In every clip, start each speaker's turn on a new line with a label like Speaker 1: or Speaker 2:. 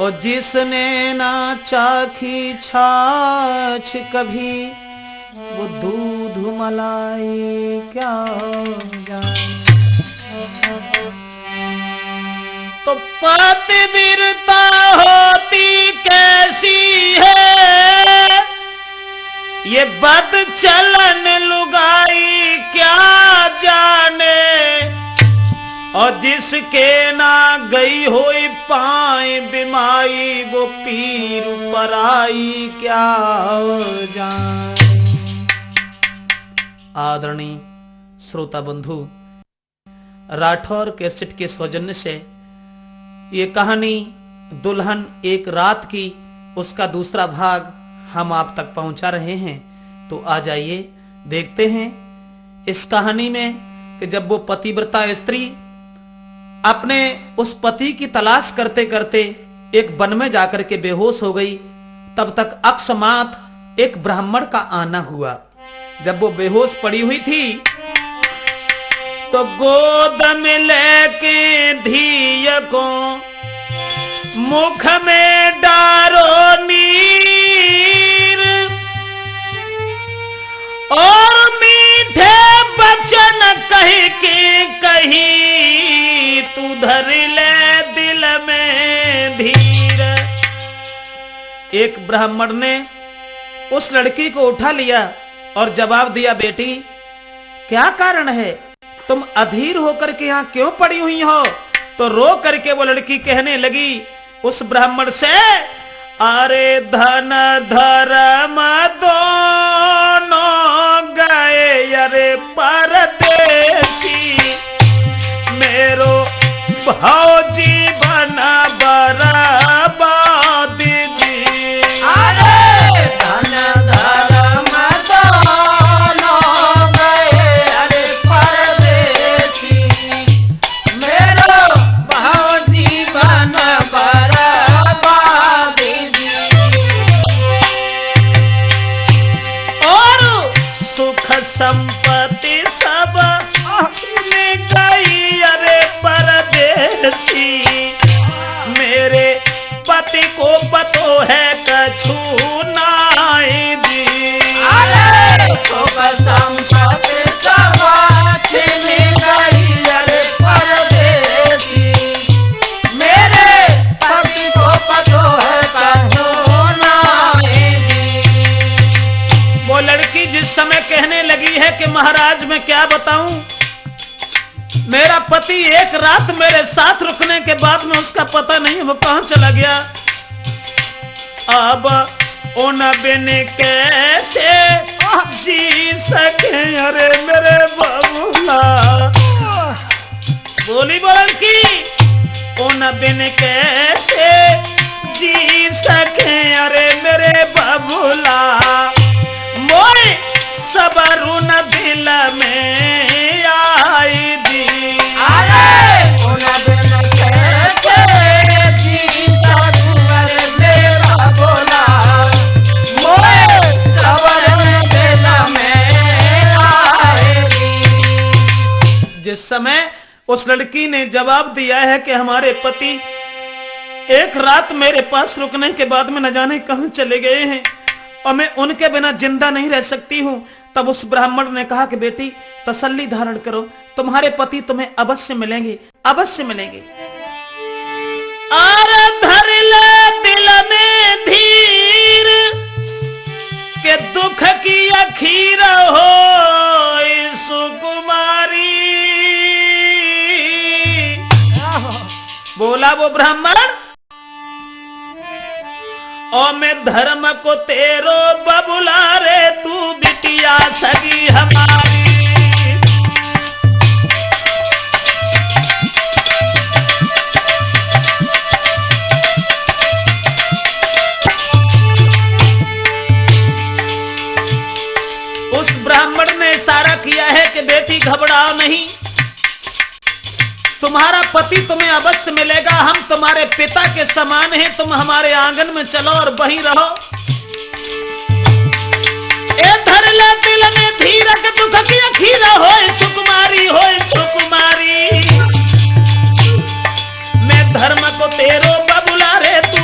Speaker 1: और जिसने ना चाखी छाछ कभी, वो दूध मलाई क्या जाने। तो पतिव्रता होती कैसी है, ये बद चलन लुगाई क्या जाने। और जिसके ना गई होई पाए बिमाई, वो पीर पराई क्या जाने। आदरणीय श्रोता बंधु, राठौर कैसेट के सौजन्य से ये कहानी दुल्हन एक रात की, उसका दूसरा भाग हम आप तक पहुंचा रहे हैं। तो आ जाइए देखते हैं इस कहानी में कि जब वो पतिव्रता स्त्री अपने उस पति की तलाश करते करते एक वन में जाकर के बेहोश हो गई, तब तक अकस्मात एक ब्राह्मण का आना हुआ। जब वो बेहोश पड़ी हुई थी तो गोद में लेके धीय को मुख में डारो नीर, और मीठे बचन कह के कही, तू धर ले दिल में धीर। एक ब्राह्मण ने उस लड़की को उठा लिया और जवाब दिया, बेटी क्या कारण है, तुम अधीर होकर के यहाँ क्यों पड़ी हुई हो। तो रो करके वो लड़की कहने लगी उस ब्राह्मण से, अरे धन धर्म दोनों गए अरे परदेसी, मेरो भौजी बना बर्बाद जी।
Speaker 2: अरे धन धर्म दोनों गए अरे परदेसी, मेरो भौजी बना बर्बाद जी।
Speaker 1: और सुख संपत्ति सब छिन गई अरे परदेसी, मेरे पति को पतो है कछु नाई दी।
Speaker 2: अरे सुख संपत्ति सब छिन गई अरे परदेसी, मेरे पति को पतो है कछु नाई दी।
Speaker 1: वो लड़की जिस समय कहने लगी है कि महाराज मैं क्या बताऊं, मेरा पति एक रात मेरे साथ रुकने के बाद में उसका पता नहीं वो कहां चला गया। अब उन बिन कैसे जी सके अरे मेरे बबूला। बोली वो लड़की, उन बिन कैसे जी सके अरे मेरे बबूला, मोए सबरू न दिल में आई दी।
Speaker 2: अरे उन बिन कैसे जी सकूं अरे मेरा भोला, मोए सबरू न दिल में आएगी।
Speaker 1: जिस समय उस लड़की ने जवाब दिया है कि हमारे पति एक रात मेरे पास रुकने के बाद में न जाने कहां चले गए हैं और मैं उनके बिना जिंदा नहीं रह सकती हूं, तब उस ब्राह्मण ने कहा कि बेटी तसल्ली धारण करो, तुम्हारे पति तुम्हें अवश्य मिलेंगे, अवश्य मिलेंगे। और धर ले दिल में धीर के दुख की अखीर हो सुकुमारी। बोला वो ब्राह्मण, ओ मैं धर्म को तेरो बबुला रे, तू बिटिया सगी हमारी। उस ब्राह्मण ने इशारा किया है कि बेटी घबराओ नहीं, तुम्हारा पति तुम्हें अवश्य मिलेगा, हम तुम्हारे पिता के समान हैं, तुम हमारे आंगन में चलो और वहीं रहो। ए धर ले दिल में धीरक दुख की अखीरा होए सुकुमारी, होए सुकुमारी। मैं धर्म को तेरो बबुला रे, तू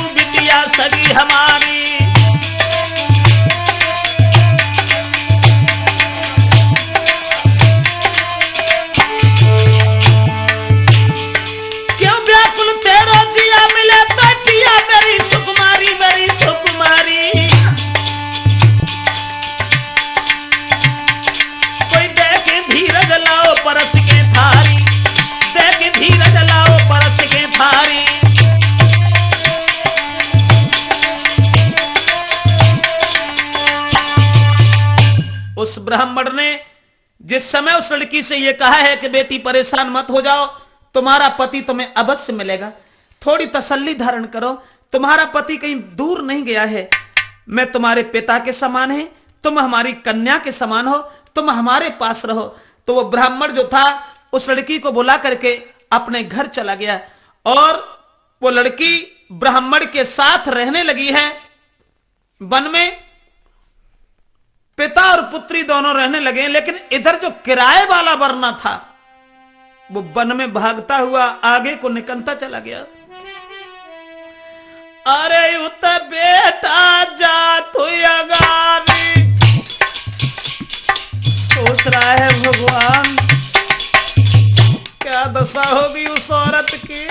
Speaker 1: परस के थारी, देख धीरज लाओ परस के थारी। उस ब्राह्मण ने जिस समय उस लड़की से यह कहा है कि बेटी परेशान मत हो जाओ, तुम्हारा पति तुम्हें अवश्य मिलेगा, थोड़ी तसल्ली धारण करो, तुम्हारा पति कहीं दूर नहीं गया है, मैं तुम्हारे पिता के समान है, तुम हमारी कन्या के समान हो, तुम हमारे पास रहो। तो वो ब्राह्मण जो था उस लड़की को बुला करके अपने घर चला गया और वो लड़की ब्राह्मण के साथ रहने लगी है। वन में पिता और पुत्री दोनों रहने लगे, लेकिन इधर जो किराए वाला वरना था वो वन में भागता हुआ आगे को निकलता चला गया। अरे उत बेटा जा तू अगारी, सोच रहा है भगवान क्या दशा होगी उस औरत की।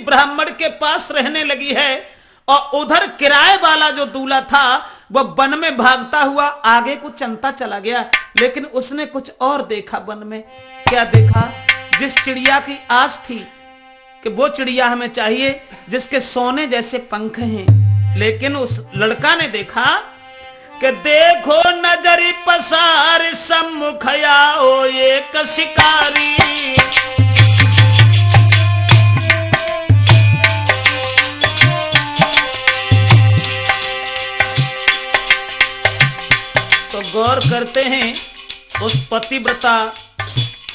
Speaker 1: ब्राह्मण के पास रहने लगी है और उधर किराए वाला जो दूल्हा था वह वन में भागता हुआ आगे को चलता चला गया। लेकिन उसने कुछ और देखा वन में। क्या देखा? जिस चिड़िया की आस थी कि वो चिड़िया हमें चाहिए जिसके सोने जैसे पंख हैं, लेकिन उस लड़का ने देखा कि देखो नजरी पसार सम्मुख आओ एक शिकारी। तो गौर करते हैं उस पतिव्रता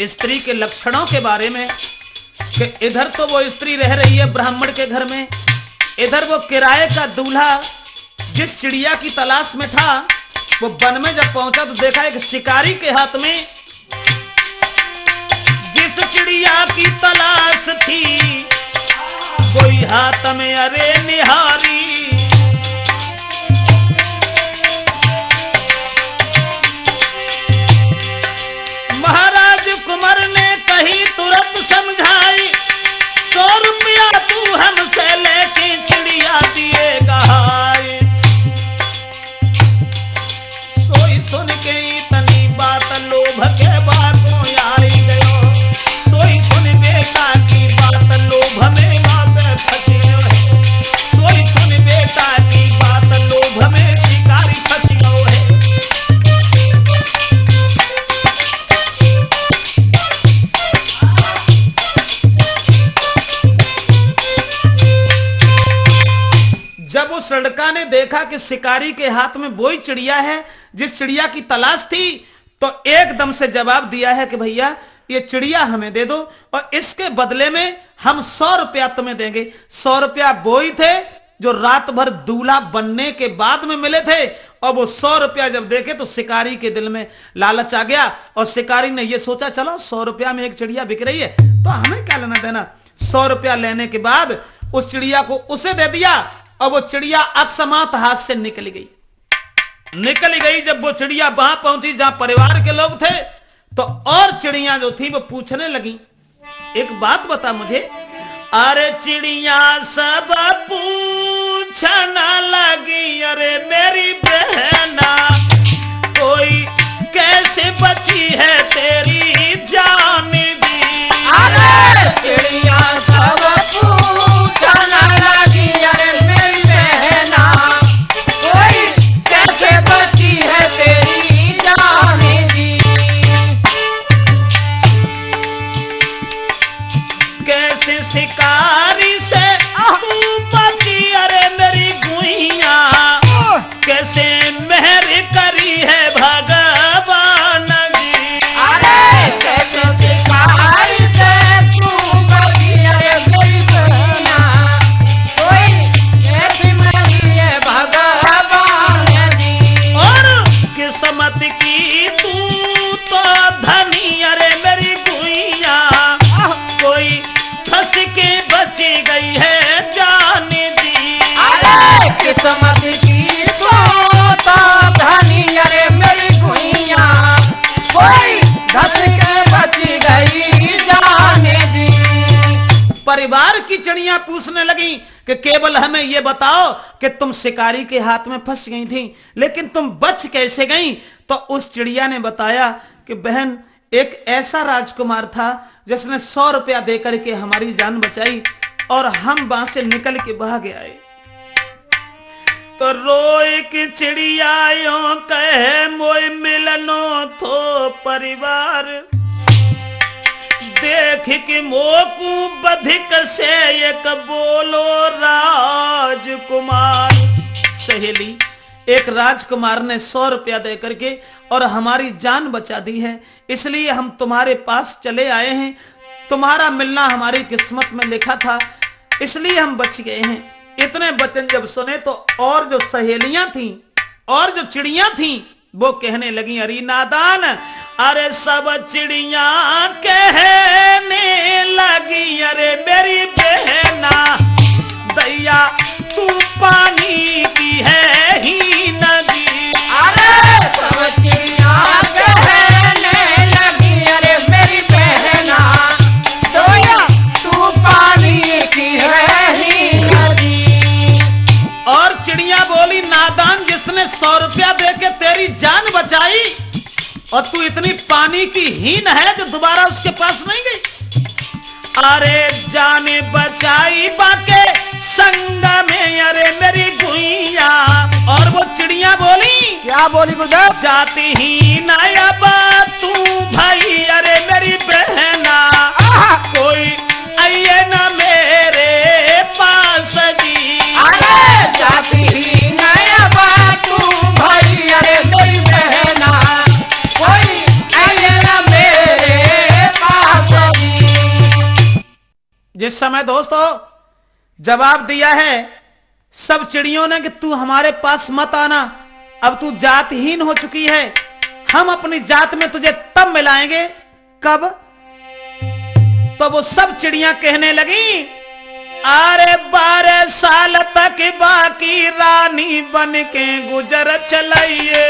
Speaker 1: स्त्री के लक्षणों के बारे में कि इधर तो वो स्त्री रह रही है ब्राह्मण के घर में, इधर वो किराए का दूल्हा जिस चिड़िया की तलाश में था वो वन में जब पहुंचा तो देखा एक शिकारी के हाथ में जिस चिड़िया की तलाश थी वही हाथ में अरे निहारी। महाराज कुंवर ने कही तुरंत समझाई, 100 रुपया तू हमसे लेके चिड़िया दिएगा। सोई सुन के इतनी बात लोभ के बातों आई गयो, सोई सुन बेटा की बात लोभ में बात फंसी है, सोई सुन बेटा की बात लोभ में शिकारी फंसी है। जब उस लड़का ने देखा कि शिकारी के हाथ में वही चिड़िया है जिस चिड़िया की तलाश थी, तो एकदम से जवाब दिया है कि भैया ये चिड़िया हमें दे दो और इसके बदले में हम 100 रुपया तुम्हें देंगे। 100 रुपया वही थे जो रात भर दूल्हा बनने के बाद में मिले थे, और वो 100 रुपया जब देखे तो शिकारी के दिल में लालच आ गया और शिकारी ने ये सोचा चलो 100 रुपया में एक चिड़िया बिक रही है तो हमें क्या लेना देना। 100 रुपया लेने के बाद उस चिड़िया को उसे दे दिया और वो चिड़िया अकस्मात हाथ से निकल गई। जब वो चिड़िया वहां पहुंची जहां परिवार के लोग थे तो और चिड़िया जो थी वो पूछने लगी, एक बात बता मुझे। अरे चिड़िया सब पूछने लगी, अरे मेरी बहना कोई कैसे बची है तेरी जान दी।
Speaker 2: अरे चिड़िया सब पूछने लगी, अरे मेरी बहना कोई कैसे बची है तेरी जान दी। किस्मत की तो धनी अरे मेरी गुइया कोई धस के बच गई जाने जी।
Speaker 1: परिवार की चिड़िया पूछने लगी कि केवल हमें यह बताओ कि तुम शिकारी के हाथ में फंस गई थी, लेकिन तुम बच कैसे गई? तो उस चिड़िया ने बताया कि बहन, एक ऐसा राजकुमार था जिसने 100 रुपया देकर के हमारी जान बचाई और हम वहां से निकल के भाग आए। तो रोए की चिड़िया यों कहे मोय मिलनो थो परिवार, देख के मोकू बधिक से एक बोलो राजकुमार। सहेली, एक राजकुमार ने 100 रुपया देकर के और हमारी जान बचा दी है, इसलिए हम तुम्हारे पास चले आए हैं। तुम्हारा मिलना हमारी किस्मत में लिखा था, इसलिए हम बच गए हैं। इतने वचन जब सुने तो और जो सहेलियां थीं और जो चिड़ियां थीं वो कहने लगी, अरे नादान, अरे सब चिड़िया कहने लगी, अरे मेरी बहना दैया तू पानी की है ही नदी।
Speaker 2: अरे सब चिड़िया कहने लगी, अरे मेरी बहना दैया तू पानी की है ही नदी।
Speaker 1: और चिड़िया बोली, नादान, जिसने 100 रुपया देके तेरी जान बचाई और तू इतनी पानी की हीन है जो दोबारा उसके पास नहीं गई। अरे जाने बचाई बाके संग में, अरे मेरी गुइया। और वो चिड़िया बोली,
Speaker 2: क्या बोली गुरुदेव?
Speaker 1: जाती ही नायाब तू भाई, अरे मेरी बहना कोई आइए ना मेरे पास जी।
Speaker 2: अरे जाती ही नायाब तू भाई, अरे मेरी बहना कोई आइए ना मेरे पास जी।
Speaker 1: जिस समय दोस्तों जवाब दिया है सब चिड़ियों ने कि तू हमारे पास मत आना, अब तू जातहीन हो चुकी है, हम अपनी जात में तुझे तब मिलाएंगे। कब? तो वो सब चिड़ियां कहने लगी, अरे 12 साल तक बाकी रानी बन के गुजर चलाइए।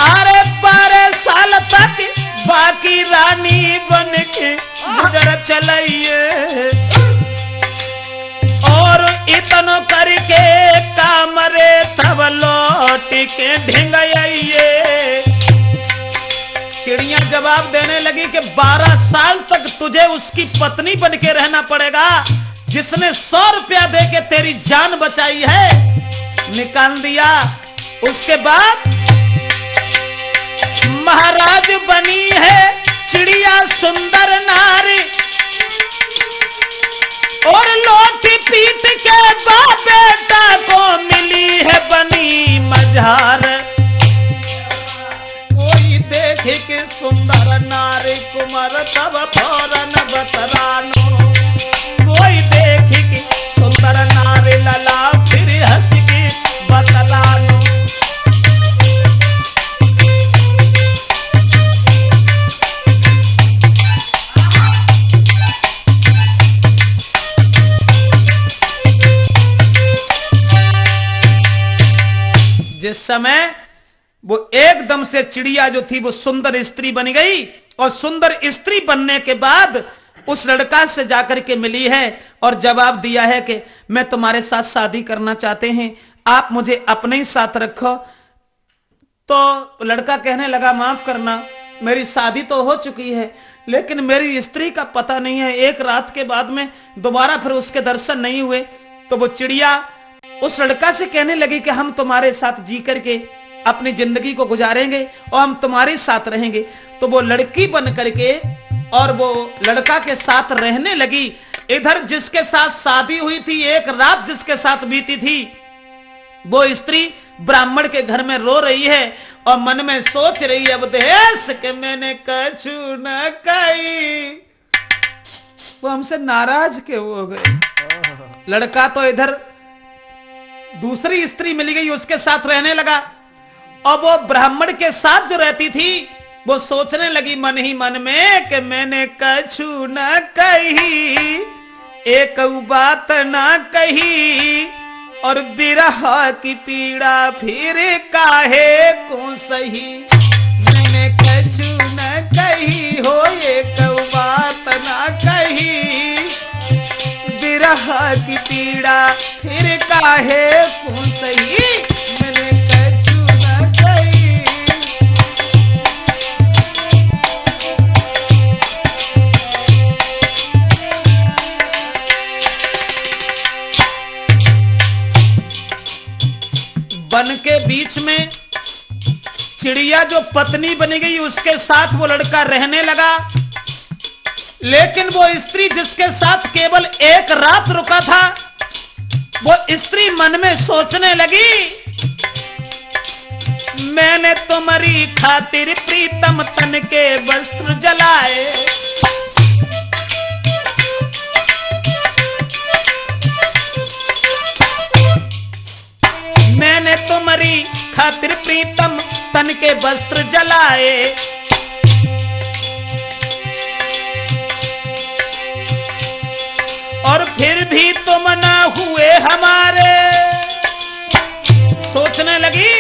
Speaker 1: अरे 12 साल तक बाकी रानी बन के गुजर चलाइए, और इतना करके काम रे सब लौट के ढिंगाइए। चिड़िया जवाब देने लगी कि 12 साल तक तुझे उसकी पत्नी बन के रहना पड़ेगा जिसने 100 रुपया दे के तेरी जान बचाई है। निकाल दिया। उसके बाद महाराज बनी है चिड़िया सुंदर नारी, और लोटी पीट के बाप बेटा को मिली है बनी मझार। कोई देखे के सुंदर नारी कुमार तब फौरन बतरानो, कोई देखे के सुंदर नारी लला फिर हंस के बतलानो। जिस समय वो एकदम से चिड़िया जो थी वो सुंदर स्त्री बन गई, और सुंदर स्त्री बनने के बाद उस लड़का से जाकर के मिली है और जवाब दिया है कि मैं तुम्हारे साथ शादी करना चाहते हैं, आप मुझे अपने ही साथ रखो। तो लड़का कहने लगा, माफ करना, मेरी शादी तो हो चुकी है लेकिन मेरी स्त्री का पता नहीं है, एक रात के बाद में दोबारा फिर उसके दर्शन नहीं हुए। तो वो चिड़िया उस लड़का से कहने लगी कि हम तुम्हारे साथ जी करके अपनी जिंदगी को गुजारेंगे और हम तुम्हारे साथ रहेंगे। तो वो लड़की बन करके और वो लड़का के साथ रहने लगी। इधर जिसके साथ शादी हुई थी, एक रात जिसके साथ बीती थी, वो स्त्री ब्राह्मण के घर में रो रही है और मन में सोच रही है, अब देश के मैंने कछु न कही, वो हमसे नाराज क्यों हो गए। लड़का तो इधर दूसरी स्त्री मिल गई, उसके साथ रहने लगा, और वो ब्राह्मण के साथ जो रहती थी वो सोचने लगी मन ही मन में कि मैंने कछु न कही, एक बात ना कही, और बिरह की पीड़ा फिर काहे को सही। मैंने कछु न कही हो, एक बात ना कही, बिरह की पीड़ा फिर काहे को सही। मैंने कछु न कही। वन के बीच में चिड़िया जो पत्नी बनी गई उसके साथ वो लड़का रहने लगा, लेकिन वो स्त्री जिसके साथ केवल एक रात रुका था, वो स्त्री मन में सोचने लगी, मैंने तुम्हारी खातिर प्रीतम तन के वस्त्र जलाए, मैंने तुम्हारी खातिर प्रीतम तन के वस्त्र जलाए, और फिर भी तुम ना हुए हमारे। सोचने लगी,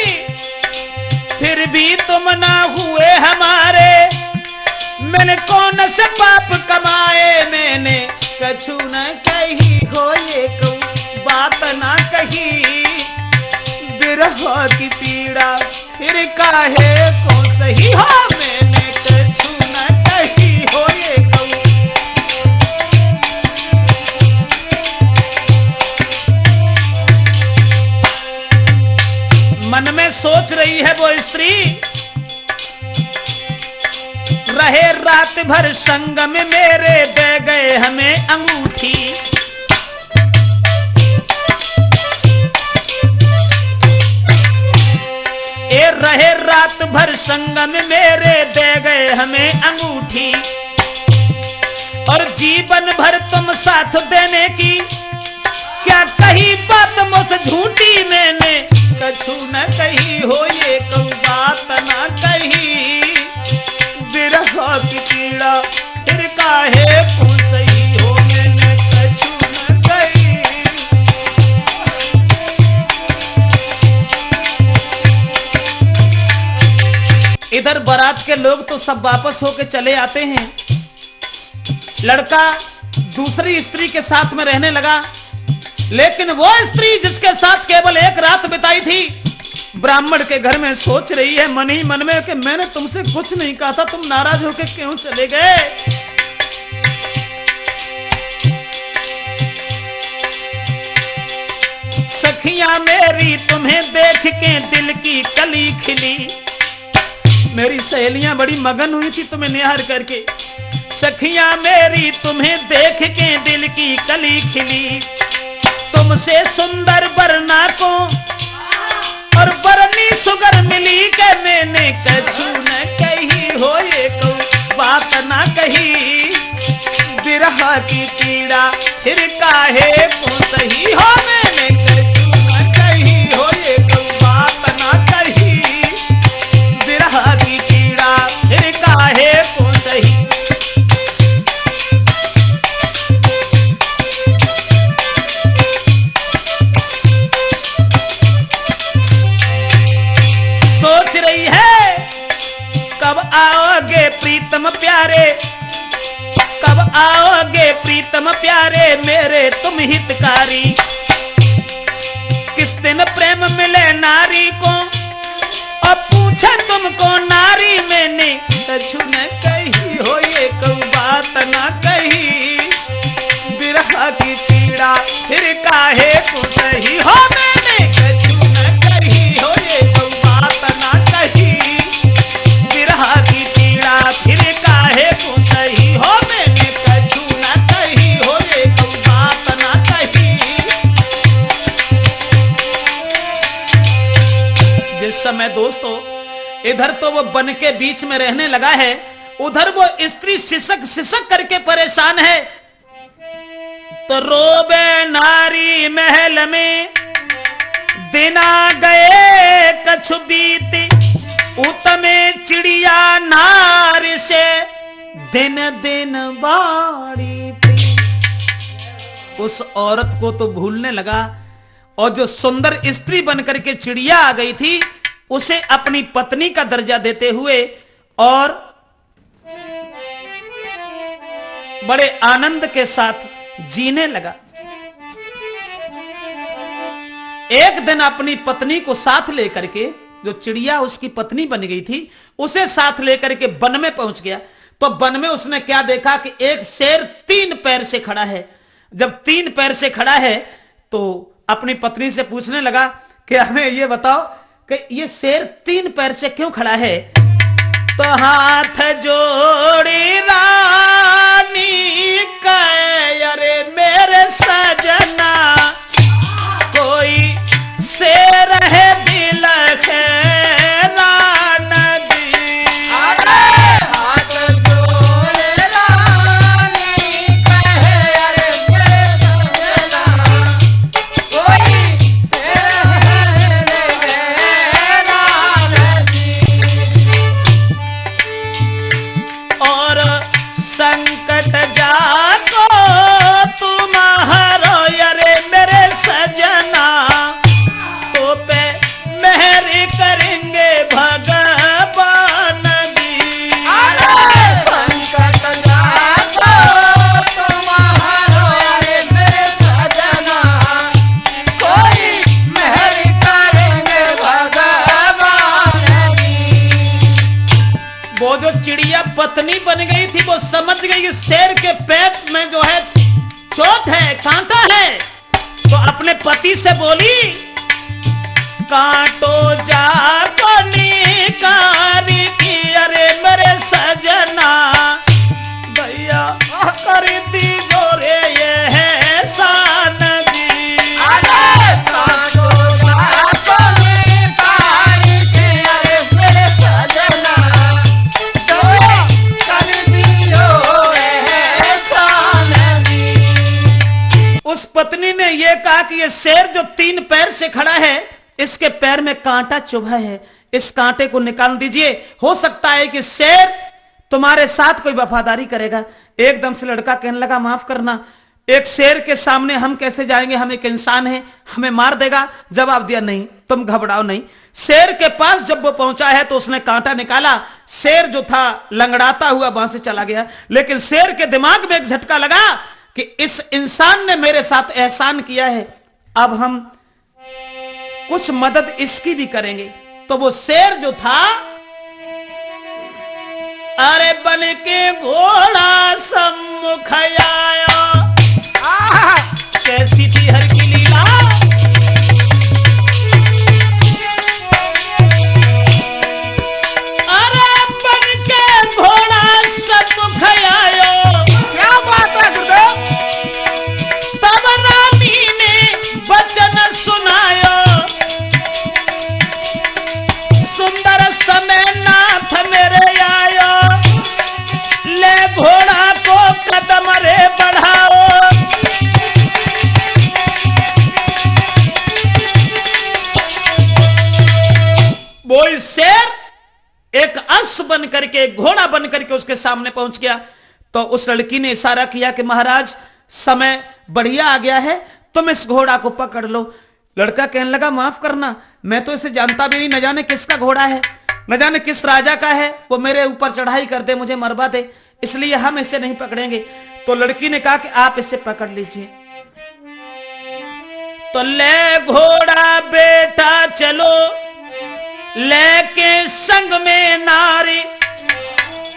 Speaker 1: फिर भी तुम ना हुए हमारे, मैंने कौन से पाप कमाए, मैंने कछु न कही हो, एक बात ना कही, बिरह की पीड़ा फिर काहे को सही हो। मैंने कछु न कही हो, एक मन में सोच रही है वो स्त्री। रहे रात भर संग में मेरे, दे गए हमें अंगूठी, ए रहे रात भर संग में मेरे, दे गए हमें अंगूठी, और जीवन भर तुम साथ देने की क्या कही बात मुझसे झूठी, मैंने कछु न कही हो, एक बात न कही, बिरह की पीड़ा फिर काहे को सही हो। मैंने कछु न कही। इधर बारात के लोग तो सब वापस होके चले आते हैं, लड़का दूसरी स्त्री के साथ में रहने लगा, लेकिन वो स्त्री जिसके साथ केवल एक रात बिताई थी, ब्राह्मण के घर में सोच रही है मन ही मन में कि मैंने तुमसे कुछ नहीं कहा था, तुम नाराज होकर क्यों चले गए। सखियां मेरी तुम्हें देख के दिल की कली खिली, मेरी सहेलियां बड़ी मगन हुई थी तुम्हें निहार करके। सखियां मेरी तुम्हें देख के दिल की कली खिली, तुमसे सुंदर वरना को और वरनी सुगर मिली, के मैंने कछु न कही हो, एक बात ना कही, बिरह की पीड़ा फिर काहे को सही हो। मैंने कछु न कही हो, एक बात ना कही, बिरह की पीड़ा फिर काहे को सही। सोच रही है कब आओगे प्रीतम प्यारे, कब आओगे प्रीतम प्यारे, मेरे तुम हितकारी, किस दिन प्रेम मिले नारी को, और पूछे तुमको नारी, मैंने कछु न कही हो, एक बात ना कही, बिरह की पीड़ा फिर काहे को सही हो। मैंने कछु न कही हो, एक बात ना कही, बिरह की पीड़ा फिर काहे को सही हो। मैंने कछु न कही हो, एक बात ना कही। जिस समय दोस्तों इधर तो वो वन के बीच में रहने लगा है, उधर वो स्त्री सिसक सिसक करके परेशान है, तो रोबे नारी महल में, दिना गए कछु बीती, उतमे चिड़िया नार से दिन दिन बाड़ी प्रेम। उस औरत को तो भूलने लगा और जो सुंदर स्त्री बनकर के चिड़िया आ गई थी उसे अपनी पत्नी का दर्जा देते हुए और बड़े आनंद के साथ जीने लगा। एक दिन अपनी पत्नी को साथ लेकर के, जो चिड़िया उसकी पत्नी बन गई थी, उसे साथ लेकर के वन में पहुंच गया। तो वन में उसने क्या देखा कि एक शेर 3 पैर से खड़ा है। जब 3 पैर से खड़ा है तो अपनी पत्नी से पूछने लगा कि हमें ये बताओ कि ये शेर 3 पैर से क्यों खड़ा है। तो हाथ जोड़ी रानी कहे, अरे मेरे सजना कोई शेर है दिल खैरान जी।
Speaker 2: हाथ जोड़े रानी कहे, अरे मेरे सजना कोई शेर है रान जी।
Speaker 1: और संकट जाको तुम्हारो, अरे मेरे सजना तो पे मेहर करेंगे भगवान जी।
Speaker 2: अरे संकट जाको तुम्हारो, अरे मेरे सजना कोई मेहर करेंगे भगवान जी।
Speaker 1: वो जो चिड़िया पत्नी बन गई थी वो समझ गई कि शेर के पेट में जो है चोट है, कांटा है। तो अपने पति से बोली, कांटो जाको निकारी की, अरे मेरे सजना भैया कर दी जोरे ये है शान जी।
Speaker 2: अरे कांटो जाको निकारी की, अरे मेरे सजना कर दियो एहसान जी।
Speaker 1: उस पत्नी ने यह कहा कि ये शेर जो 3 पैर से खड़ा है इसके पैर में कांटा चुभा है, इस कांटे को निकाल दीजिए। हो सकता है कि शेर तुम्हारे साथ कोई वफादारी करेगा। एकदम से लड़का कहने लगा, माफ करना, एक शेर के सामने हम कैसे जाएंगे, हम एक इंसान हैं, हमें मार देगा। जवाब दिया, नहीं तुम घबराओ नहीं। शेर के पास जब वो पहुंचा है तो उसने कांटा निकाला। शेर जो था लंगड़ाता हुआ वहां से चला गया। लेकिन शेर के दिमाग में एक झटका लगा कि इस इंसान ने मेरे साथ एहसान किया है, अब हम कुछ मदद इसकी भी करेंगे। तो वो शेर जो था, अरे बन के घोड़ा सम्मुख आया। कैसी थी हर की लीला, अरे बन के घोड़ा सम्मुख आया।
Speaker 2: क्या बात है गुरुदेव।
Speaker 1: तब रानी ने वचन सुनायो, सुंदर समय नाथ मेरे आयो, ले घोड़ा को कदम रे बढ़ाओ। वो शेर एक अश्व बन करके, घोड़ा बन करके उसके सामने पहुंच गया। तो उस लड़की ने इशारा किया कि महाराज समय बढ़िया आ गया है, तुम इस घोड़ा को पकड़ लो। लड़का कहने लगा, माफ करना, मैं तो इसे जानता भी नहीं, न जाने किसका घोड़ा है, न जाने किस राजा का है, वो मेरे ऊपर चढ़ाई कर दे, मुझे मरवा दे, इसलिए हम इसे नहीं पकड़ेंगे। तो लड़की ने कहा कि आप इसे पकड़ लीजिए। तो ले घोड़ा बेटा चलो, लेके संग में नारी,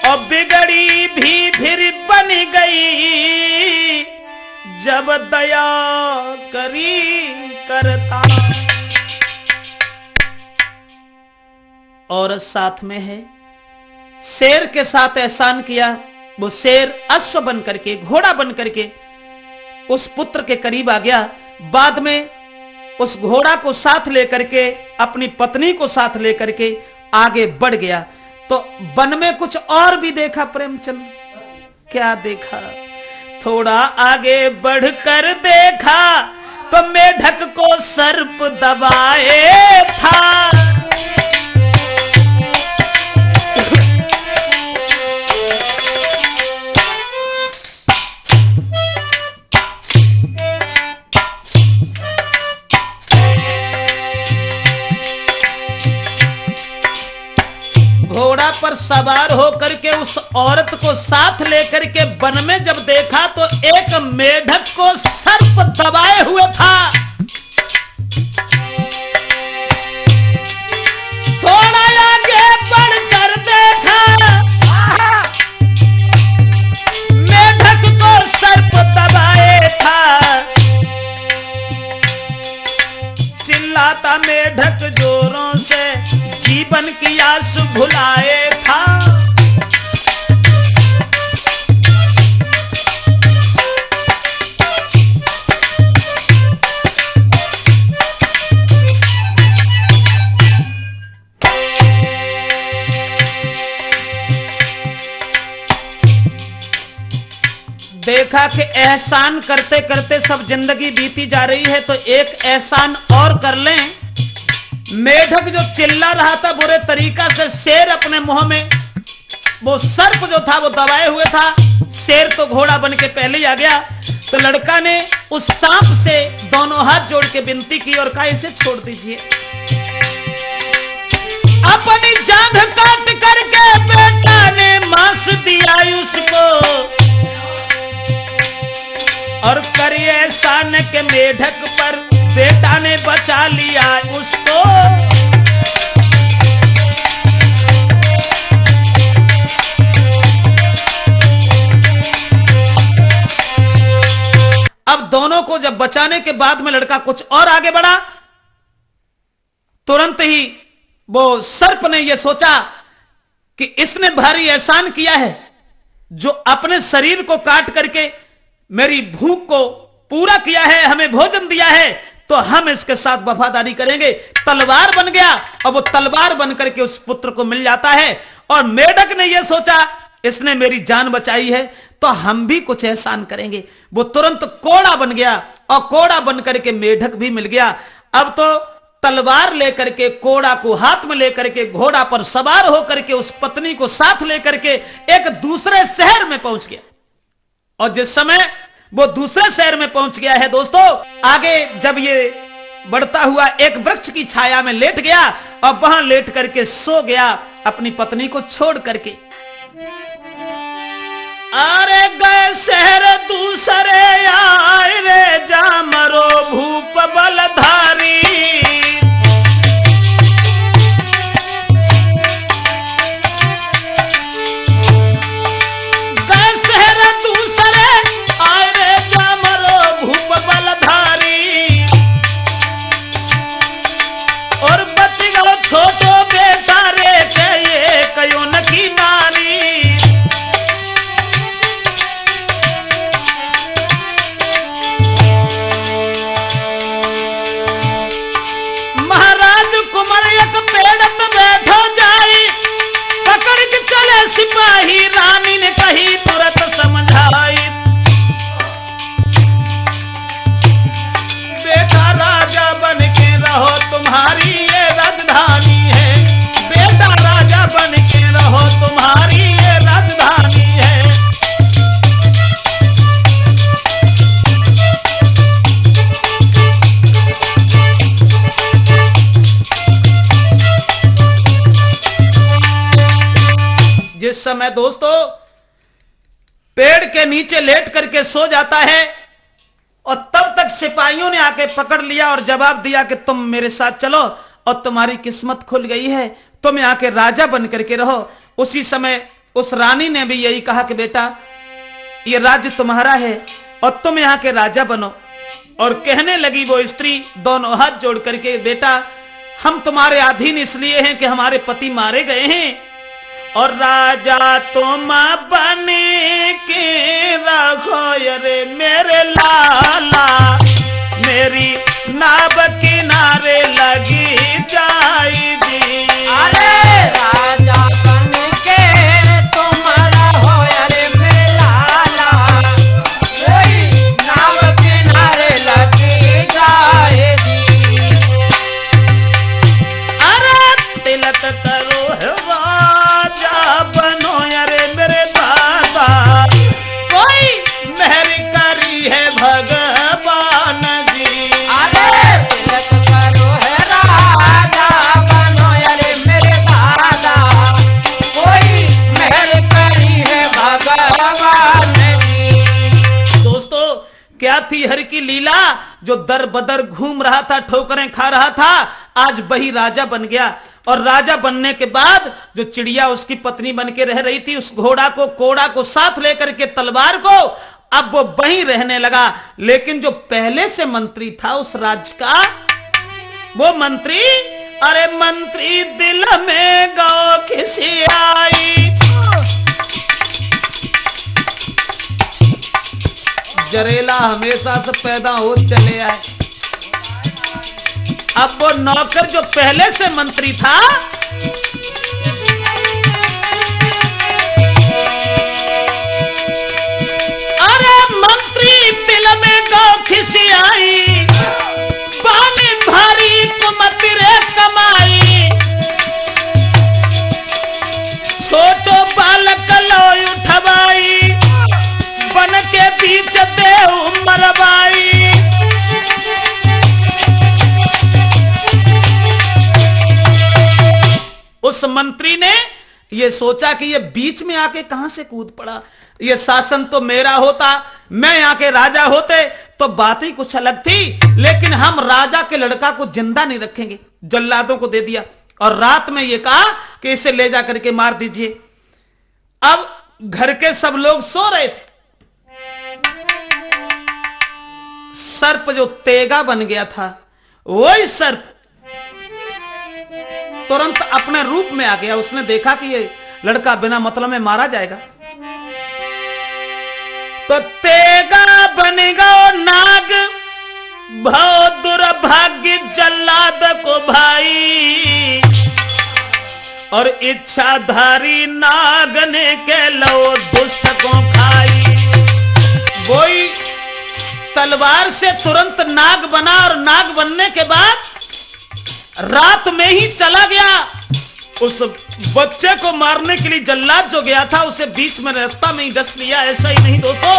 Speaker 1: और बिगड़ी भी फिर बन गई, जब दया करी करता। और साथ में है, शेर के साथ एहसान किया। वो शेर अश्व बन करके, घोड़ा बन करके उस पुत्र के करीब आ गया। बाद में उस घोड़ा को साथ लेकर के, अपनी पत्नी को साथ लेकर के आगे बढ़ गया। तो वन में कुछ और भी देखा प्रेमचंद। क्या देखा? थोड़ा आगे बढ़कर देखा तो मेढक को सर्प दबाए था। पर सवार होकर के उस औरत को साथ लेकर के वन में जब देखा तो एक मेढक को सर्प दबाए हुए था। थोड़ा आगे बढ़कर देखा, मेढक को सर्प दबाए था। चिल्लाता मेढक जोरों से, जीवन की आस भुलाए था। देखा कि एहसान करते करते सब जिंदगी बीती जा रही है, तो एक एहसान और कर लें। मेढक जो चिल्ला रहा था बुरे तरीका से, शेर अपने मुंह में वो सर्प जो था वो दबाए हुए था। शेर तो घोड़ा बन के पहले ही आ गया। तो लड़का ने उस सांप से दोनों हाथ जोड़ के विनती की और कहा, इसे छोड़ दीजिए। अपनी जांघ काट करके बेटा ने मांस दिया उसको, और करिए एहसान के मेढक पर बेटा ने बचा लिया उसको। अब दोनों को जब बचाने के बाद में लड़का कुछ और आगे बढ़ा, तुरंत ही वो सर्प ने यह सोचा कि इसने भारी एहसान किया है, जो अपने शरीर को काट करके मेरी भूख को पूरा किया है, हमें भोजन दिया है, तो हम इसके साथ वफादारी करेंगे। तलवार बन गया और वो तलवार बन करके उस पुत्र को मिल जाता है। और मेढक ने यह सोचा, इसने मेरी जान बचाई है तो हम भी कुछ एहसान करेंगे। वो तुरंत कोड़ा बन गया और कोड़ा बन करके मेढक भी मिल गया। अब तो तलवार लेकर के, कोड़ा को हाथ में लेकर के, घोड़ा पर सवार होकर के उस पत्नी को साथ लेकर के एक दूसरे शहर में पहुंच गया। और जिस समय वो दूसरे शहर में पहुंच गया है दोस्तों, आगे जब ये बढ़ता हुआ एक वृक्ष की छाया में लेट गया और वहां लेट करके सो गया अपनी पत्नी को छोड़ करके। अरे गए शहर दूसरे आए रे, जा मरो भूप बलधारी। छोटो बेटा रे के ये कयो न की नारी। महाराज कुमार एक पेड़ पे बैठो जाई, पकड़ के चले सिपाही, रानी ने कही तुरंत समझाई। बेटा राजा बन के रहो, तुम्हारी ये राजधानी है। बेटा राजा बन के रहो, तुम्हारी ये राजधानी है। जिस समय दोस्तों पेड़ के नीचे लेट करके सो जाता है, और तब तक सिपाहियों ने आके पकड़ लिया और जवाब दिया कि तुम मेरे साथ चलो और तुम्हारी किस्मत खुल गई है, तुम यहाँ के राजा बन करके रहो। उसी समय उस रानी ने भी यही कहा कि बेटा ये राज्य तुम्हारा है और तुम यहाँ के राजा बनो। और कहने लगी वो स्त्री दोनों हाथ जोड़ करके, बेटा हम तुम्हारे अधीन इसलिए हैं कि हमारे पति मारे गए हैं, और राजा तुम बने के रखो रे मेरे लाला, मेरी नाव किनारे लगी जाएगी।
Speaker 2: अरे राजा बन के तुम्हारा हो रे मेरा लाला, मेरी नाव किनारे लगी जाएगी।
Speaker 1: अरे तिलक करो राजा बनो रे मेरे बाबा, कोई मेहर करी है भगवान जी।
Speaker 2: अरे तिलक करो है राजा बनो
Speaker 1: जो दर बदर घूम रहा था, ठोकरें खा रहा था, आज वही राजा बन गया। और राजा बनने के बाद जो चिड़िया उसकी पत्नी बन के रह रही थी, उस घोड़ा को, कोड़ा को साथ लेकर के, तलवार को, अब वो वहीं रहने लगा। लेकिन जो पहले से मंत्री था उस राज्य का, वो मंत्री, अरे मंत्री दिल में गौ किसी आई, जरेला हमेशा से पैदा हो चले आए। अब वो नौकर जो पहले से मंत्री था, अरे मंत्री दिल में गौ खिसी आई, पानी भारी कुमत रे कमाई, छोटो बालक लो उठवाई, बन के बीच देव मरवाई। उस मंत्री ने ये सोचा कि ये बीच में आके कहां से कूद पड़ा, ये शासन तो मेरा होता, मैं यहाँ के राजा होते तो बात ही कुछ अलग थी। लेकिन हम राजा के लड़का को जिंदा नहीं रखेंगे, जल्लादों को दे दिया और रात में ये कहा कि इसे ले जा करके मार दीजिए। अब घर के सब लोग सो रहे थे, सर्प जो तेगा बन गया था, वही सर्प तुरंत अपने रूप में आ गया। उसने देखा कि ये लड़का बिना मतलब में मारा जाएगा, तो तेगा बनेगा नाग, भाव दुर्भाग्य जल्लाद को भाई, और इच्छाधारी नाग ने के लो दुष्ट को खाई। वही तलवार से तुरंत नाग बना और नाग बनने के बाद रात में ही चला गया। उस बच्चे को मारने के लिए जल्लाद जो गया था उसे बीच में रास्ता में ही डस लिया। ऐसा ही नहीं दोस्तों,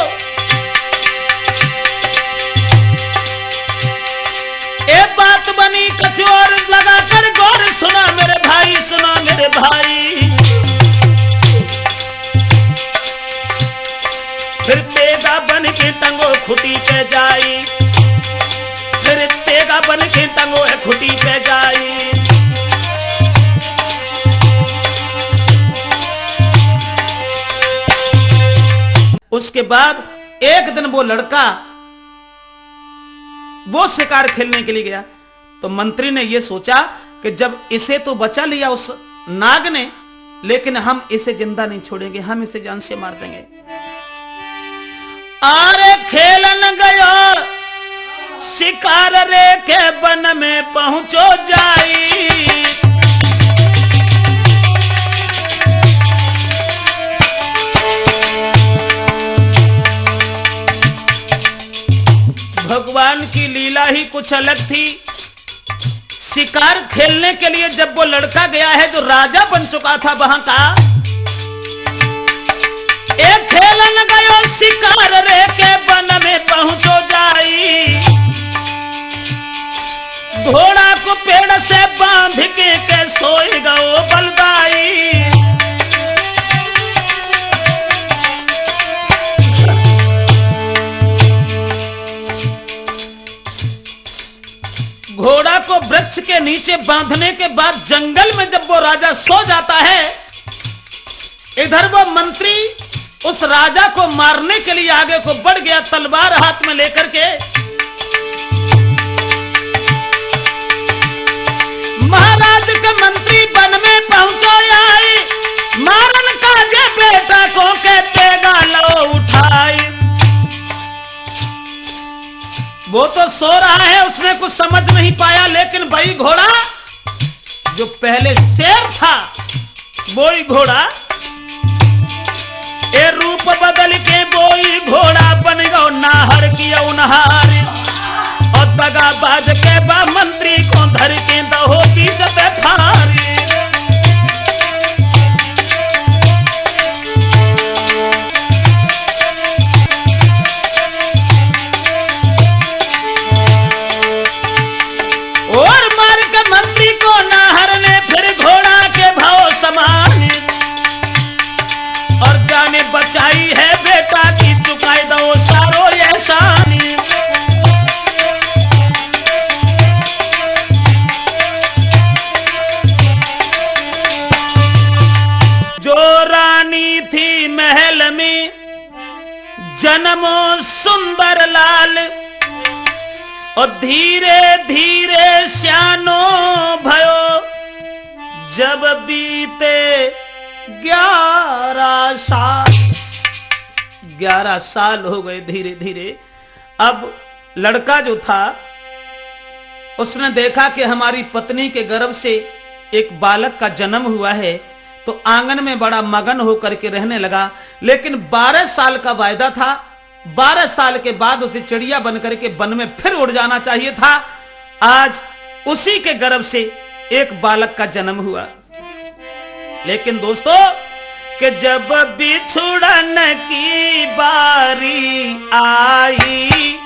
Speaker 1: एक बात बनी कुछ और लगाकर गौर सुना मेरे भाई, सुना मेरे भाई। फिर तेगा बन के टंगो खुटी पे जाई, फिर तेगा बन के टंगो खुटी पे जाई। उसके बाद एक दिन वो लड़का वो शिकार खेलने के लिए गया, तो मंत्री ने यह सोचा कि जब इसे तो बचा लिया उस नाग ने, लेकिन हम इसे जिंदा नहीं छोड़ेंगे, हम इसे जान से मार देंगे। अरे खेलन गयो शिकार रे के बन में पहुंचो जाई, भगवान की लीला ही कुछ अलग थी। शिकार खेलने के लिए जब वो लड़का गया है जो राजा बन चुका था वहां का, एक खेलन गयो शिकार रे के बन में पहुंचो जाई, घोड़ा को पेड़ से बांध के सोए गो बलदाई। घोड़ा को वृक्ष के नीचे बांधने के बाद जंगल में जब वो राजा सो जाता है, इधर वो मंत्री उस राजा को मारने के लिए आगे को बढ़ गया, तलवार हाथ में लेकर के। महाराज के मंत्री वन में पहुंचो आई, मारन का जे बेटा को कहते गालो उठाई। वो तो सो रहा है, उसने कुछ समझ नहीं पाया, लेकिन भाई घोड़ा जो पहले शेर था वही घोड़ा ए रूप बदल के वही घोड़ा बन गो नाहर किया उनहार, और दगा बाज के बा मंत्री को धर के दहो बीच पे फारी। और मार के मंत्री को नाहर ने फिर घोड़ा के भाव समान, और जाने बचाई है बेटा की चुकाई दो सारो एहसानी। और धीरे धीरे श्यानो भयो जब बीते 11 साल। 11 साल हो गए धीरे धीरे। अब लड़का जो था उसने देखा कि हमारी पत्नी के गर्भ से एक बालक का जन्म हुआ है, तो आंगन में बड़ा मगन होकर के रहने लगा। लेकिन 12 साल का वायदा था, 12 साल के बाद उसे चिड़िया बनकर के वन में फिर उड़ जाना चाहिए था। आज उसी के गर्भ से एक बालक का जन्म हुआ। लेकिन दोस्तों कि जब बिछुड़न की बारी आई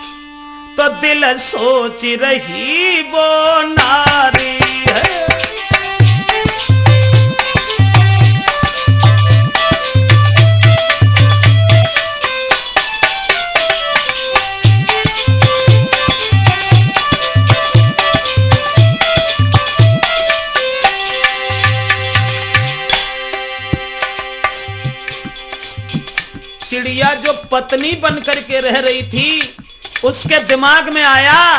Speaker 1: तो दिल सोच रही वो नारी है। चिड़िया जो पत्नी बन करके रह रही थी, उसके दिमाग में आया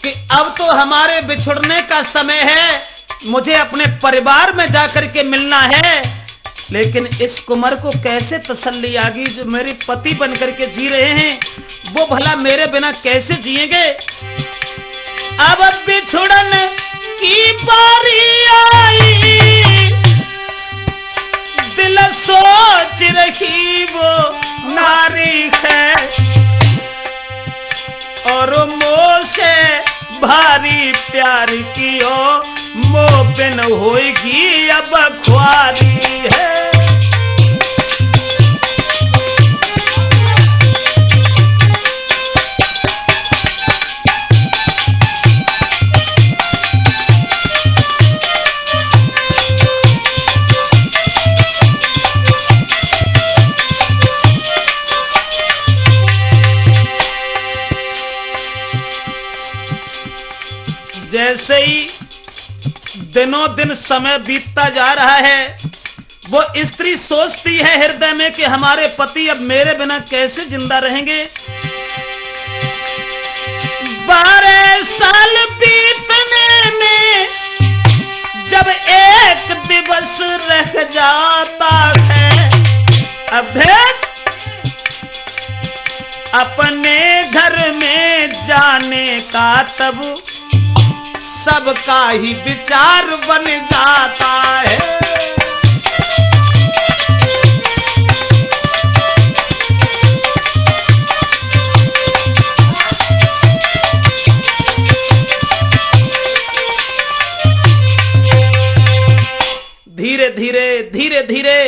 Speaker 1: कि अब तो हमारे बिछुड़ने का समय है, मुझे अपने परिवार में जाकर के मिलना है। लेकिन इस कुंवर को कैसे तसल्ली आ गई, जो मेरे पति बन करके जी रहे हैं वो भला मेरे बिना कैसे जिएंगे। अब बिछुड़न की बारी आई, दिल सोच रही वो नारी है, और मोह से भारी प्यार कियो, मोह बिन होएगी अब ख्वारी है। जैसे ही दिनों दिन समय बीतता जा रहा है, वो स्त्री सोचती है हृदय में कि हमारे पति अब मेरे बिना कैसे जिंदा रहेंगे। 12 साल बीतने में जब एक दिवस रह जाता है, अब अपने घर में जाने का तब सबका ही विचार बन जाता है। धीरे धीरे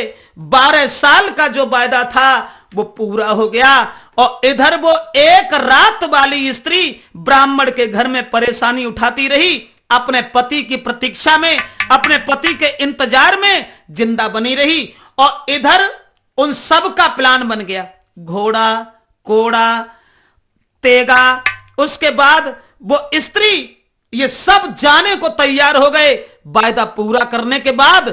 Speaker 1: 12 साल का जो वायदा था वो पूरा हो गया। और इधर वो एक रात वाली स्त्री ब्राह्मण के घर में परेशानी उठाती रही, अपने पति की प्रतीक्षा में, अपने पति के इंतजार में जिंदा बनी रही। और इधर उन सब का प्लान बन गया, घोड़ा, कोड़ा, तेगा। उसके बाद वो स्त्री ये सब जाने को तैयार हो गए वायदा पूरा करने के बाद।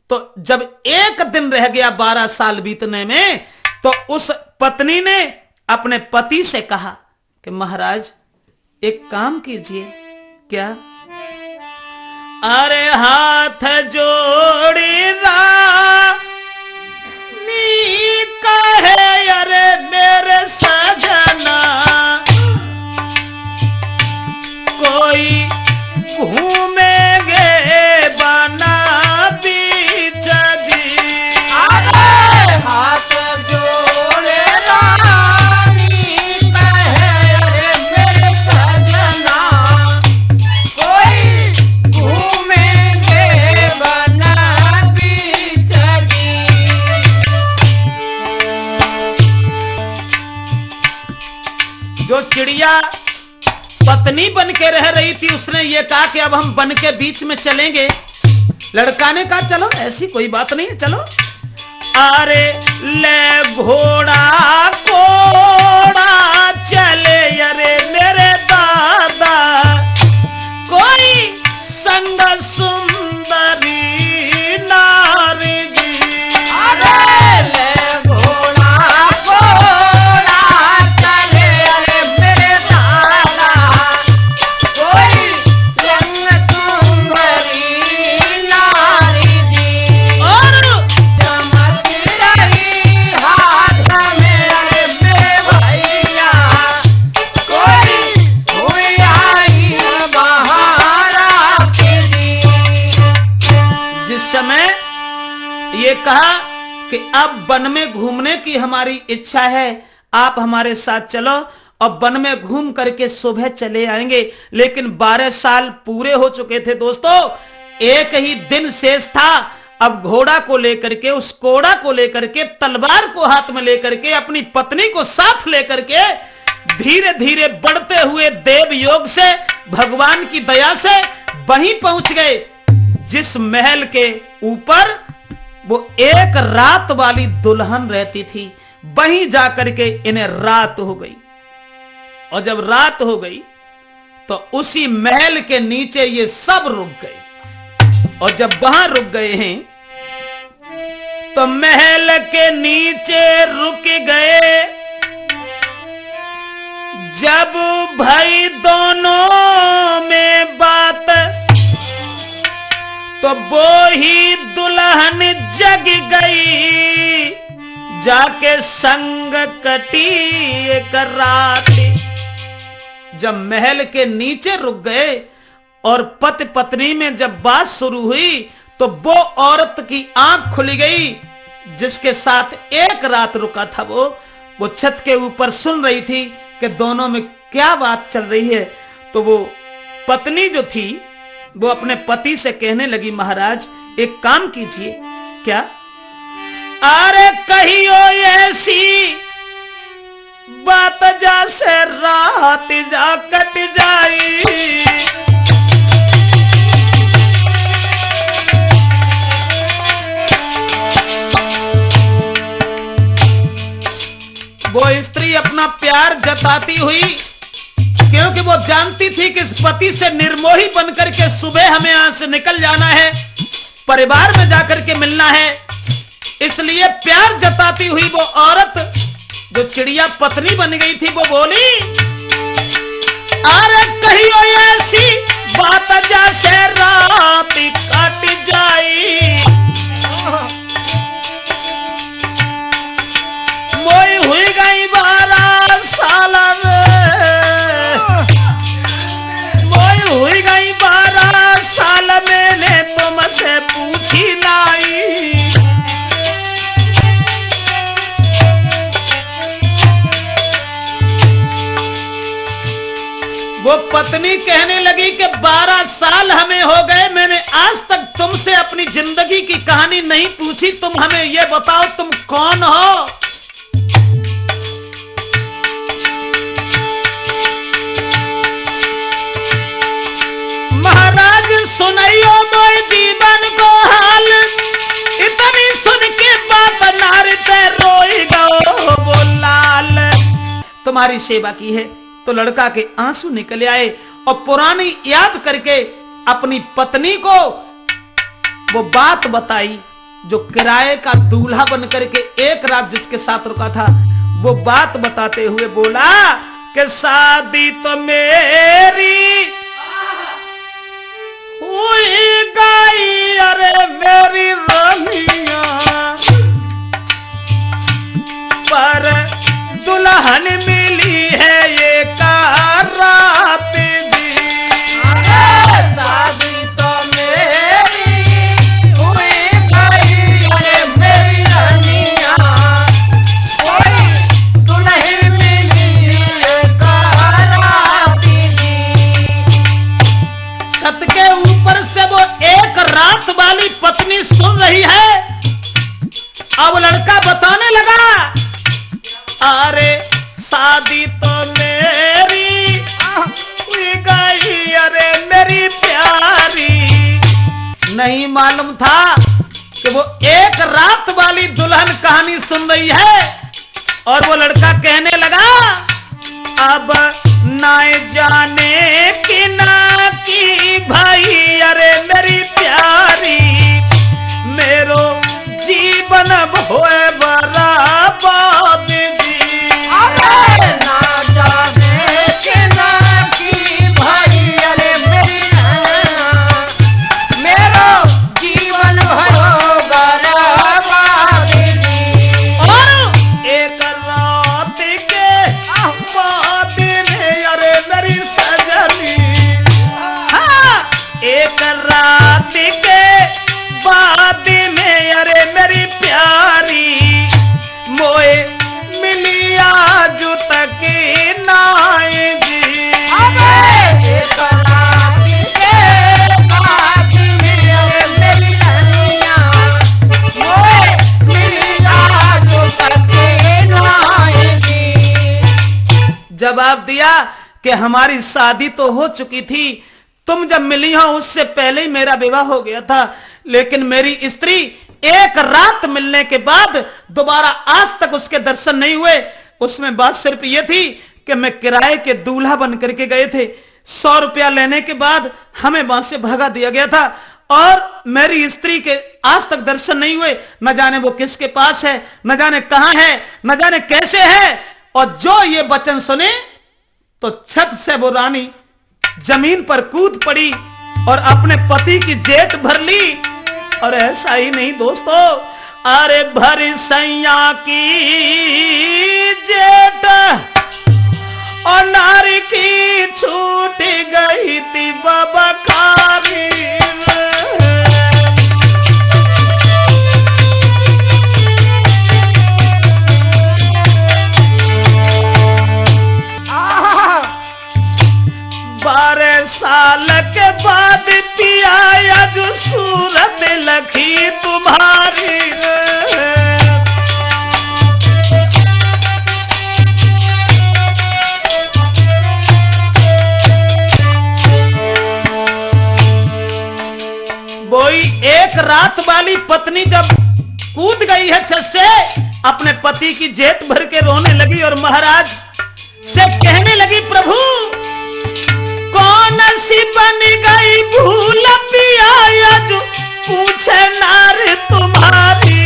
Speaker 1: तो जब एक दिन रह गया 12 साल बीतने में, तो उस पत्नी ने अपने पति से कहा कि महाराज एक काम कीजिए। क्या? अरे हाथ जोड़ी रानी कहे अरे मेरे सजना, कोई घूमेंगे बना बीच जी।
Speaker 2: अरे हाथ जोड़े रानी कहे अरे मेरे सजना, कोई घूमेंगे बना बीच जी।
Speaker 1: जो चिड़िया पत्नी बन के रह रही थी, उसने ये कहा कि अब हम बन के बीच में चलेंगे। लड़का ने कहा चलो ऐसी कोई बात नहीं है, चलो। अरे ले घोड़ा कोड़ा चले अरे मेरे दादा, कोई संग सुंदरी नारी जी।
Speaker 2: अरे ले घोड़ा कोड़ा चले अरे मेरे दादा,
Speaker 1: ये कहा कि अब वन में घूमने की हमारी इच्छा है, आप हमारे साथ चलो और वन में घूम करके सुबह चले आएंगे। लेकिन 12 साल पूरे हो चुके थे दोस्तों, एक ही दिन शेष था। अब घोड़ा को लेकर के, उस कोड़ा को लेकर के, तलवार को हाथ में लेकर के, अपनी पत्नी को साथ लेकर के धीरे धीरे बढ़ते हुए देव योग से, भगवान की दया से वहीं पहुंच गए जिस महल के ऊपर वो एक रात वाली दुल्हन रहती थी। वहीं जाकर के इन्हें रात हो गई, और जब रात हो गई तो उसी महल के नीचे ये सब रुक गए। और जब वहां रुक गए हैं तो महल के नीचे रुक गए। जब भाई दोनों में बात, तो वो ही दुल्हन जग गई, जाके संग कटी एक रात। जब महल के नीचे रुक गए और पति पत्नी में जब बात शुरू हुई तो वो औरत की आंख खुली गई जिसके साथ एक रात रुका था। वो छत के ऊपर सुन रही थी कि दोनों में क्या बात चल रही है। तो वो पत्नी जो थी वो अपने पति से कहने लगी, महाराज एक काम कीजिए। क्या? अरे कहियो ऐसी बात जैसे रात जा कट जाई, वो स्त्री अपना प्यार जताती हुई, क्योंकि वो जानती थी कि इस पति से निर्मोही बनकर के सुबह हमें यहां से निकल जाना है, परिवार में जाकर के मिलना है, इसलिए प्यार जताती हुई वो औरत जो चिड़िया पत्नी बन गई थी वो बोली, अरे कहियो ऐसी बात जैसे रात कट जाई, मोई हुई गई 12 साल में, मोई हुई गई 12 साल मैंने तुमसे पूछी लाई। वो पत्नी कहने लगी कि 12 साल हमें हो गए, मैंने आज तक तुमसे अपनी जिंदगी की कहानी नहीं पूछी, तुम हमें ये बताओ तुम कौन हो? महाराज सुनाइयो मोए जीवन को हाल, इतनी सुन के बात नारते रोई गो वो लाल। तुम्हारी सेवा की है। तो लड़का के आंसू निकल आए और पुरानी याद करके अपनी पत्नी को वो बात बताई जो किराए का दूल्हा बनकर के एक रात जिसके साथ रुका था। वो बात बताते हुए बोला कि शादी तो मेरी हुई गई, अरे मेरी रानिया, पर दुल्हन मिली है ये रात जी।
Speaker 2: शादी तो मेरी हुई गई, अरे मेरी रानिया, कोई दुल्हन मिली है रात जी।
Speaker 1: छत के ऊपर से वो एक रात वाली पत्नी सुन रही है। अब लड़का बताने लगा, अरे शादी तो मेरी हुई गई, अरे मेरी प्यारी। नहीं मालूम था कि वो एक रात वाली दुल्हन कहानी सुन रही है। और वो लड़का कहने लगा, अब ना जाने कि ना की भाई, अरे मेरी प्यारी, मेरो जीवन होए बराबर जी।
Speaker 2: अरे ना जाने के ना की भाई, अरे मेरी रानिया, मेरो जीवन भरो बराबर जी।
Speaker 1: और एक रात के बाद में, अरे मेरी सजनी, गया कि हमारी शादी तो हो चुकी थी, तुम जब मिली हो उससे पहले ही मेरा विवाह हो गया था, लेकिन मेरी स्त्री एक रात मिलने के बाद दोबारा आज तक उसके दर्शन नहीं हुए। उसमें बात सिर्फ यह थी कि मैं किराए के दूल्हा बन करके गए थे, 100 रुपया लेने के बाद हमें वहां से भगा दिया गया था और मेरी स्त्री के आज तक दर्शन नहीं हुए। न जाने वो किसके पास है, न जाने कहां है, न जाने कैसे है। और जो ये वचन सुने तो छत से वो रानी जमीन पर कूद पड़ी और अपने पति की जेट भर ली। और ऐसा ही नहीं दोस्तों, अरे भरी सैया की जेट और नारी की छूट गई थी बबकारी। साल के बाद पिया आज सूरत लखी तुम्हारी। वही एक रात वाली पत्नी जब कूद गई है छत से, अपने पति की जेट भर के रोने लगी और महाराज से कहने लगी, प्रभु कौन सी बन गई भूल पिया आज पूछे नार तुम्हारी।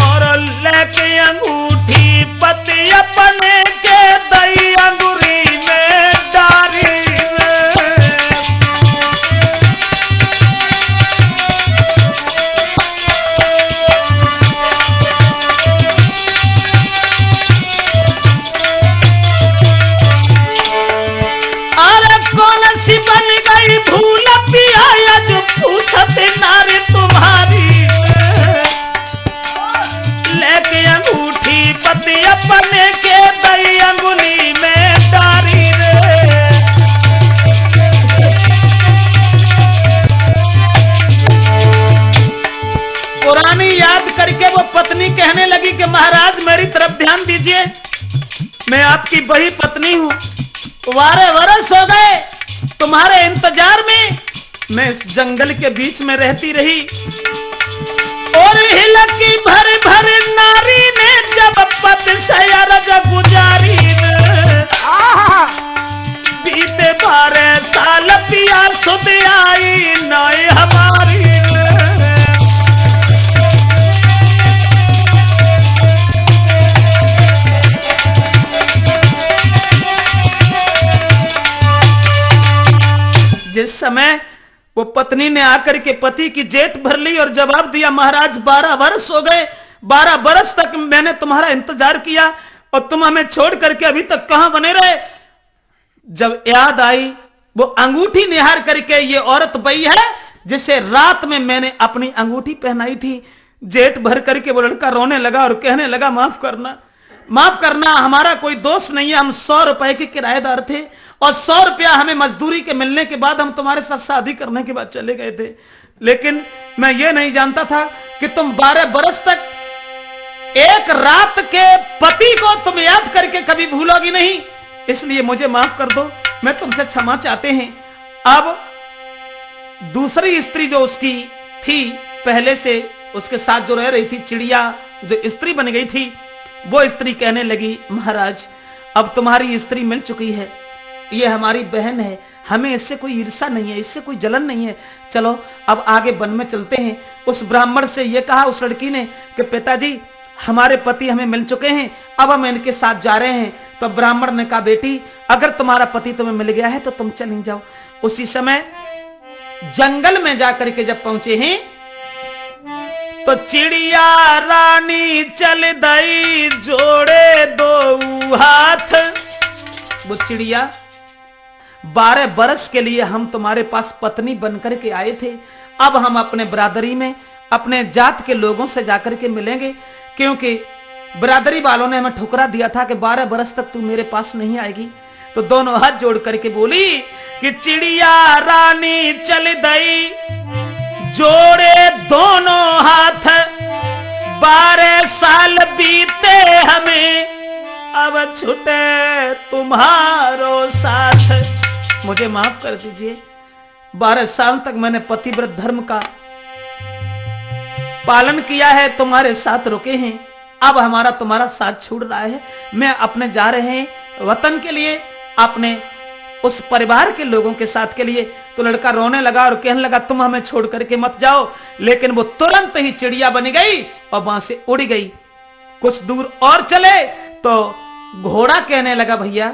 Speaker 1: और लेके अंगूठी पति अपने के दई अंगूरी में डारी। बन गई भूल पिया जो पूछते नारे तुम्हारी। लेके अंगूठी पति अपने के दई अंगुली में डारी रे। पुरानी याद करके वो पत्नी कहने लगी कि महाराज मेरी तरफ ध्यान दीजिए, मैं आपकी बड़ी पत्नी हूं, 12 वर्ष हो गए तुम्हारे इंतजार में मैं इस जंगल के बीच में रहती रही। और हिलकी भर भर नारी ने जब पत से रज गुजारी। बीते 12 साल पिया सुध आई नए हमारी। जिस समय वो पत्नी ने आकर के पति की जेट भर ली और जवाब दिया, महाराज 12 वर्ष हो गए, 12 वर्ष तक मैंने तुम्हारा इंतजार किया और तुम हमें छोड़ करके अभी तक कहां बने रहे। जब याद आई वो अंगूठी निहार करके, ये औरत वही है जिसे रात में मैंने अपनी अंगूठी पहनाई थी। जेट भर करके वो लड़का रोने लगा और कहने लगा, माफ करना, माफ करना, हमारा कोई दोष नहीं है, हम 100 रुपए के किराएदार थे और 100 रुपया हमें मजदूरी के मिलने के बाद हम तुम्हारे साथ शादी करने के बाद चले गए थे। लेकिन मैं ये नहीं जानता था कि तुम 12 बरस तक एक रात के पति को तुम याद करके कभी भूलोगी नहीं, इसलिए मुझे माफ कर दो, मैं तुमसे क्षमा चाहते हैं। अब दूसरी स्त्री जो उसकी थी, पहले से उसके साथ जो रह रही थी, चिड़िया जो स्त्री बन गई थी, वो स्त्री कहने लगी, महाराज अब तुम्हारी स्त्री मिल चुकी है, ये हमारी बहन है, हमें इससे कोई ईर्ष्या नहीं है, इससे कोई जलन नहीं है, चलो अब आगे वन में चलते हैं। उस ब्राह्मण से ये कहा उस लड़की ने कि पिताजी हमारे पति हमें मिल चुके हैं, अब हम इनके साथ जा रहे हैं। तो ब्राह्मण ने कहा, बेटी अगर तुम्हारा पति तुम्हें मिल गया है तो तुम चली जाओ। उसी समय जंगल में जाकर के जब पहुंचे हैं तो चिड़िया रानी चल दई जोड़े 2 हाथ। वो चिड़िया 12 बरस के लिए हम तुम्हारे पास पत्नी बनकर के आए थे, अब हम अपने बरादरी में अपने जात के लोगों से जाकर के मिलेंगे, क्योंकि बरादरी वालों ने हमें ठुकरा दिया था कि 12 बरस तक तू मेरे पास नहीं आएगी। तो दोनों हाथ जोड़ करके बोली कि चिड़िया रानी चल दई जोड़े दोनों हाथ, 12 साल बीते हमें अब छूटे तुम्हारो साथ। मुझे माफ कर दीजिए, 12 साल तक मैंने पतिव्रत धर्म का पालन किया है, तुम्हारे साथ रुके हैं, अब हमारा तुम्हारा साथ छूट रहा है। मैं अपने जा रहे हैं वतन के लिए, अपने उस परिवार के लोगों के साथ के लिए। तो लड़का रोने लगा और कहने लगा तुम हमें छोड़ करके मत जाओ। लेकिन वो तुरंत ही चिड़िया बन गई और वहां से उड़ गई। कुछ दूर और चले तो घोड़ा कहने लगा भैया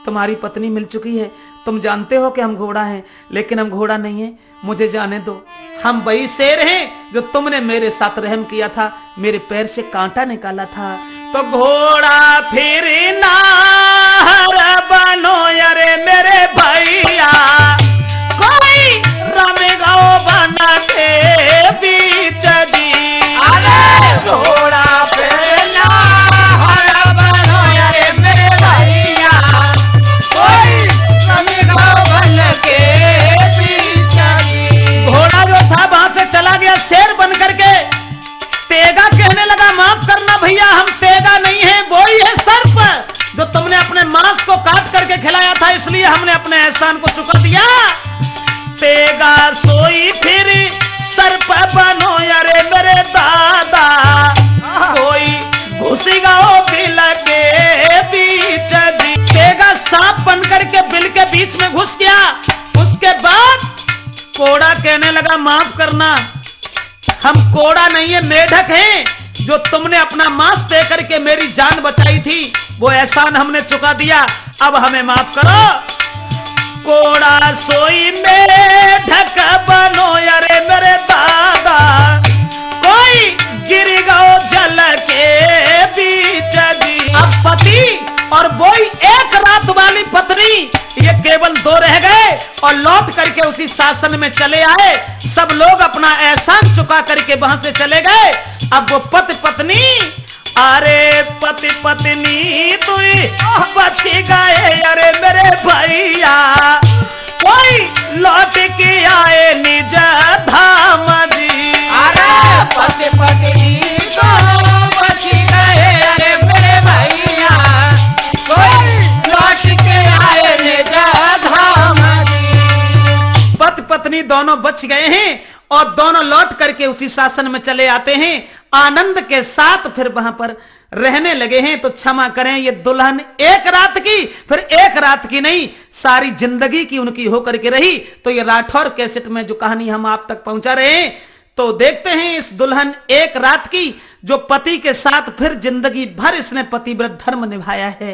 Speaker 1: तुम्हारी पत्नी मिल चुकी है, तुम जानते हो कि हम घोड़ा हैं, लेकिन हम घोड़ा नहीं है, मुझे जाने दो। हम वही शेर हैं जो तुमने मेरे साथ रहम किया था, मेरे पैर से कांटा निकाला था। तो घोड़ा फिर नार बनो अरे मेरे भैया, कोई रमेगा बन के बीच जी।
Speaker 2: अरे घोड़ा पे नार बनो अरे मेरे भैया, कोई रमेगा बन के बीच जी।
Speaker 1: घोड़ा जो था वहां से चला गया शेर बन करके। तेगा कहने लगा माफ करना भैया, हम तेगा नहीं है, वो ही है सर्प जो तुमने अपने मांस को काट करके खिलाया था, इसलिए हमने अपने एहसान को चुका दिया। तेगा सोई फिर सर्प बनो अरे मेरे दादा, कोई घुसेगा ओ बिल के बीच जी। तेगा सांप बन करके बिल के बीच में घुस गया। उसके बाद कोड़ा कहने लगा माफ करना, हम कोड़ा नहीं है, मेढक हैं, जो तुमने अपना मांस दे करके मेरी जान बचाई थी, वो एहसान हमने चुका दिया, अब हमें माफ करो। कोड़ा सोई मेढक बनो अरे मेरे दादा, कोई गिर गो जल के बीच जी। अब पति और वही एक रात वाली पत्नी, ये केवल 2 रह गए और लौट करके उसी शासन में चले आए। सब लोग अपना एहसान चुका करके वहां से चले गए। अब वो पति पत्नी, अरे पति पत्नी तू बच गए अरे मेरे भैया, कोई लौट के आए निज धाम जी।
Speaker 2: अरे पति पत्नी तो बच गए अरे मेरे भैया, कोई लौट के आए निज धाम जी।
Speaker 1: पति पत्नी दोनों बच गए हैं और दोनों लौट करके उसी शासन में चले आते हैं, आनंद के साथ फिर वहां पर रहने लगे हैं। तो क्षमा करें, ये दुल्हन एक रात की, फिर एक रात की नहीं, सारी जिंदगी की उनकी होकर के रही। तो ये राठौर कैसेट में जो कहानी हम आप तक पहुंचा रहे हैं, तो देखते हैं इस दुल्हन एक रात की, जो पति के साथ फिर जिंदगी भर इसने पतिव्रत धर्म निभाया है।